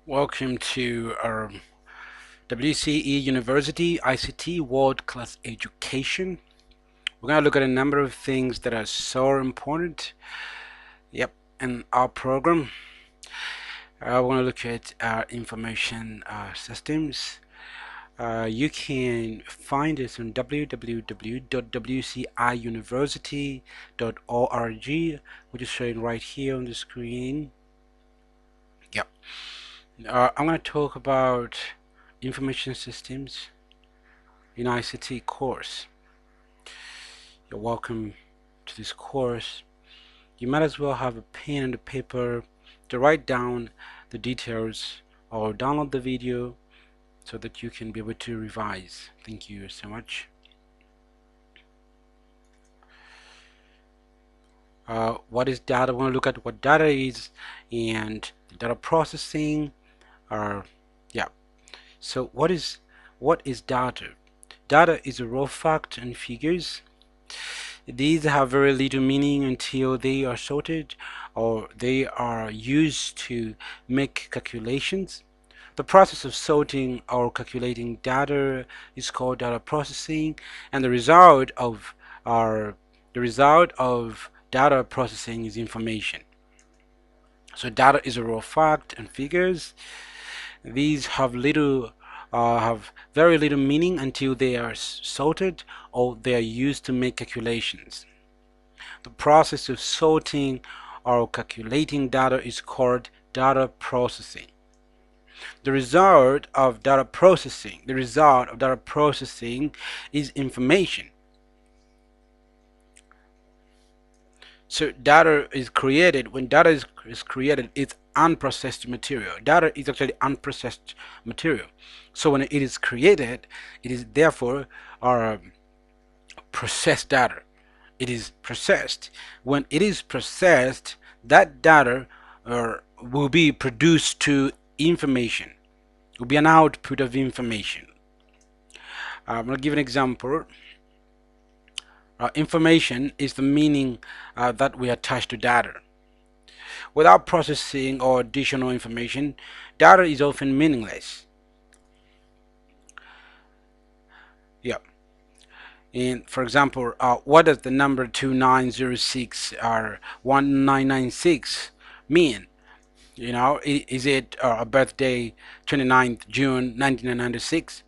Welcome to our WCE University ICT World Class Education. We're going to look at a number of things that are so important, in our program. We're going to look at our information systems. You can find us on www.wciuniversity.org, which is showing right here on the screen. Yep. I'm going to talk about information systems in ICT course. You're welcome to this course. You might as well have a pen and a paper to write down the details or download the video so that you can be able to revise. Thank you so much. What is data? I want to look at what data is and data processing. So what is data? Data is a raw fact and figures. These have very little meaning until they are sorted or they are used to make calculations. The process of sorting or calculating data is called data processing, and the result of data processing is information. So data is a raw fact and figures. These have very little meaning until they are sorted or they are used to make calculations. The process of sorting or calculating data is called data processing. The result of data processing is information. So data is created. When data is created, it's unprocessed material. Data is actually unprocessed material. So when it is created, it is therefore processed data. It is processed. When it is processed, that data will be produced to information. It will be an output of information. I'm going to give an example. Information is the meaning that we attach to data. Without processing or additional information, data is often meaningless. And for example, what does the number 2906 or 1996 mean? Is it a birthday, 29th June 1996,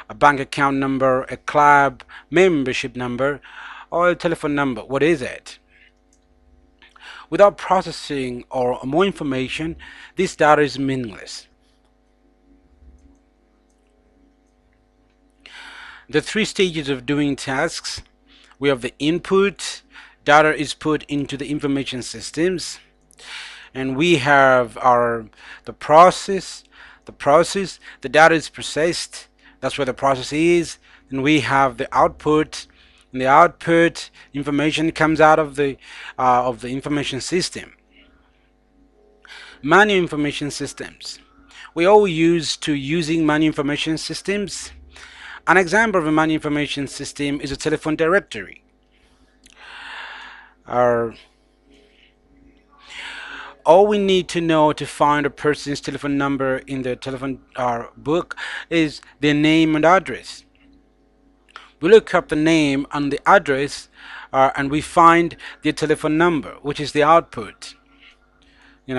a bank account number, a club membership number, or a telephone number? What is it? Without processing or more information, this data is meaningless. The three stages of doing tasks. We have the input. Data is put into the information systems, and we have the process. The data is processed. That's where the process is. And we have the output. And the output information comes out of the information system. Manual information systems. We all using manual information systems. An example of a manual information system is a telephone directory. All we need to know to find a person's telephone number in the telephone book is their name and address. We look up the name and the address and we find their telephone number, which is the output. We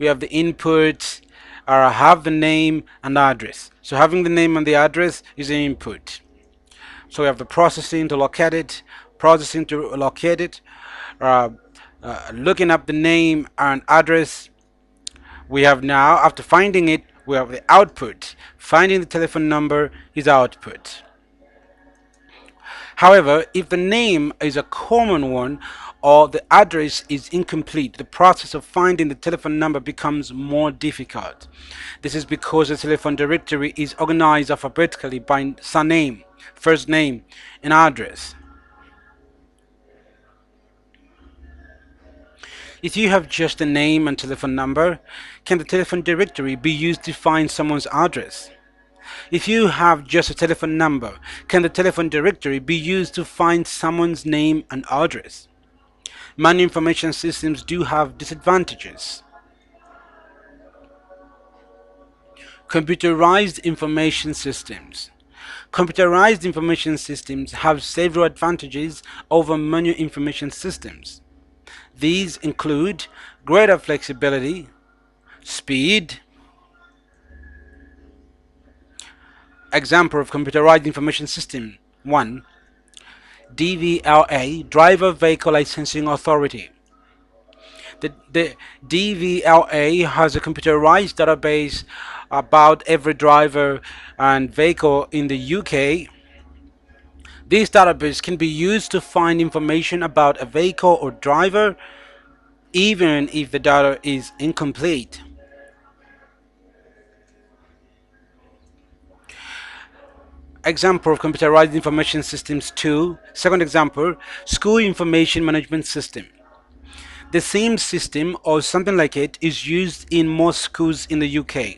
have the input, have the name and address. So having the name and the address is the input. So we have the processing to locate it, looking up the name and address. We have now, after finding it, we have the output. Finding the telephone number is output. However, if the name is a common one or the address is incomplete, the process of finding the telephone number becomes more difficult. This is because the telephone directory is organized alphabetically by surname, first name, and address. If you have just a name and telephone number, can the telephone directory be used to find someone's address? If you have just a telephone number, can the telephone directory be used to find someone's name and address? Manual information systems do have disadvantages. Computerized information systems. Computerized information systems have several advantages over manual information systems. These include greater flexibility, speed. Example of computerized information system. 1. DVLA, Driver Vehicle Licensing Authority. The DVLA has a computerized database about every driver and vehicle in the UK. This database can be used to find information about a vehicle or driver even if the data is incomplete. Example of computerized information systems 2. Second example, school information management system. The same system or something like it is used in most schools in the UK.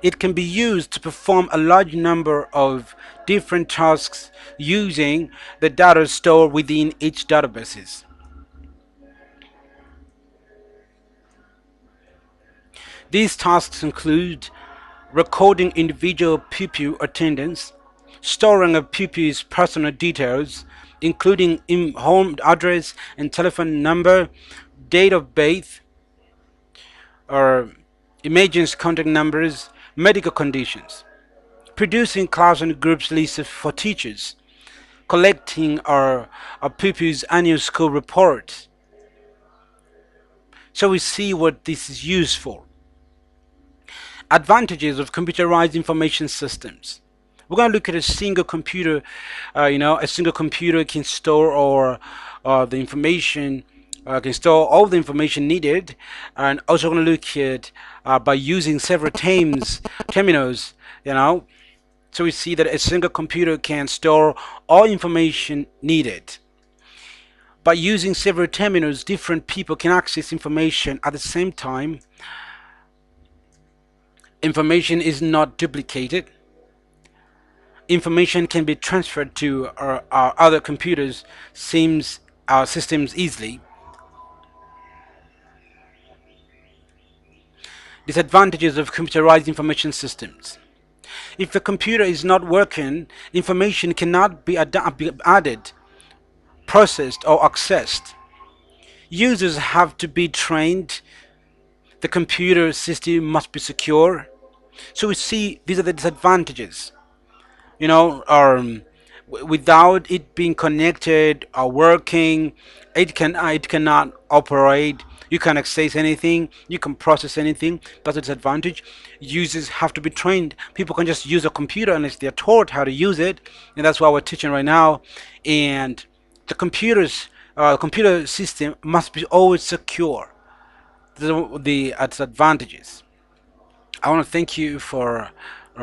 It can be used to perform a large number of different tasks using the data stored within each databases. These tasks include recording individual pupil attendance, storing a pupil's personal details, including home address and telephone number, date of birth, or emergency contact numbers, medical conditions, producing class and groups lists for teachers, collecting our pupils' annual school reports. So we see what this is used for. Advantages of computerized information systems. We're going to look at a single computer. A single computer can store the information, can store all the information needed, and also going to look at by using several terminals. So we see that a single computer can store all information needed. By using several terminals, different people can access information at the same time. Information is not duplicated. Information can be transferred to our other systems easily. Disadvantages of computerized information systems. If the computer is not working, information cannot be added, processed, or accessed. Users have to be trained. The computer system must be secure. So we see these are the disadvantages. Without it being connected or working, it cannot operate. You can access anything, you can process anything. That's a disadvantage. Users have to be trained. People can just use a computer unless they're taught how to use it, and that's what we're teaching right now. And the computer system must be always secure. These are the disadvantages. I want to thank you for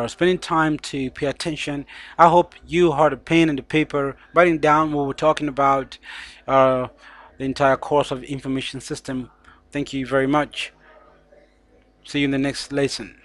spending time to pay attention. I hope you had a pen and a paper, writing down what we're talking about, the entire course of information system. Thank you very much. See you in the next lesson.